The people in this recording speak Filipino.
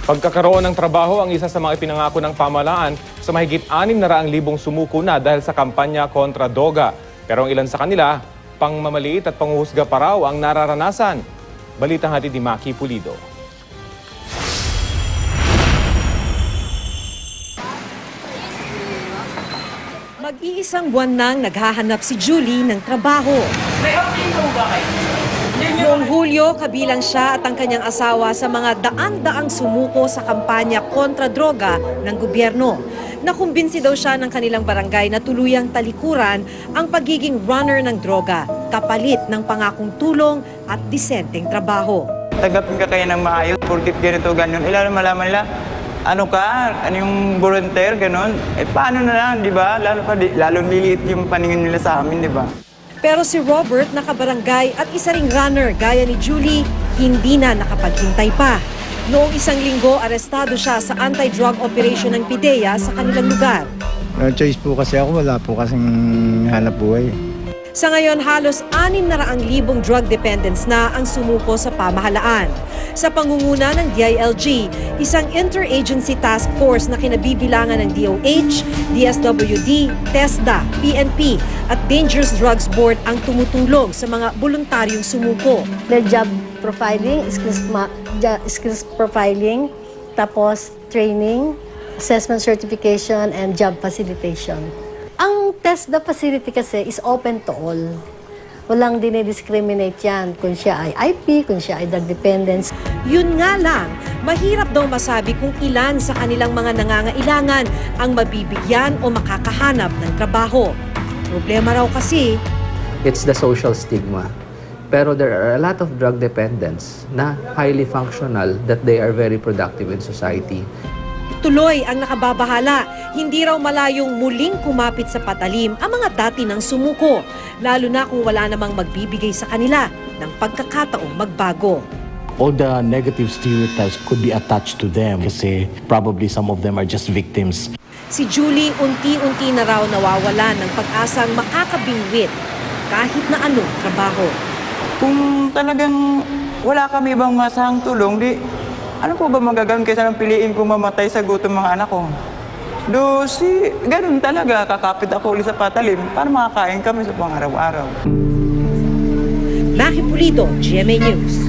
Pagkakaroon ng trabaho ang isa sa mga ipinangako ng pamahalaan sa mahigit 600,000 sumuko na dahil sa kampanya kontra droga. Pero ang ilan sa kanila, pangmamaliit at panghuhusga pa raw ang nararanasan. Balitang hatid ni Maki Pulido. Mag-iisang buwan nang naghahanap si Julie ng trabaho. Noong Hulyo, kabilang siya at ang kanyang asawa sa mga daan-daang sumuko sa kampanya kontra droga ng gobyerno. Nakumbinsi daw siya ng kanilang barangay na tuluyang talikuran ang pagiging runner ng droga, kapalit ng pangakong tulong at disenteng trabaho. Tagapin ka kaya ng maayos, porkit ganito, ganyan. Lalo malaman nila, ano yung volunteer, gano'n. Paano na lang, di ba? Lalo liliit yung paningin nila sa amin, di ba? Pero si Robert, nakabarangay at isa ring runner gaya ni Julie, hindi na nakapaghintay pa. Noong isang linggo, arestado siya sa anti-drug operation ng PIDEA sa kanilang lugar. No choice po kasi ako, wala po kasing hanap buhay. Sa ngayon, halos 600,000 drug dependents na ang sumuko sa pamahalaan. Sa pangunguna ng DILG, isang interagency task force na kinabibilangan ng DOH, DSWD, TESDA, PNP at Dangerous Drugs Board ang tumutulong sa mga voluntaryong sumuko. The job profiling, skills profiling, tapos training, assessment certification, and job facilitation. Ang TESDA facility kasi is open to all. Walang dinidiscriminate yan kung siya ay IP, kung siya ay drug dependence. Yun nga lang, mahirap daw masabi kung ilan sa kanilang mga nangangailangan ang mabibigyan o makakahanap ng trabaho. Problema raw kasi, it's the social stigma. Pero there are a lot of drug dependents na highly functional that they are very productive in society. tuloy ang nakababahala. Hindi raw malayong muling kumapit sa patalim ang mga dati ng sumuko, lalo na kung wala namang magbibigay sa kanila ng pagkakataong magbago. All the negative stereotypes could be attached to them kasi probably some of them are just victims. Si Julie unti-unti na raw nawawala ng pag-asang makakabingwit kahit na anong trabaho. Kung talagang wala kami bang masahang tulong, di ano po ba magagawin kaysa nang piliin kong mamatay sa gutom mga anak ko? Ganun talaga, kakapit ako ulit sa patalim para makakain kami sa pang araw-araw. Maki Pulido, GMA News.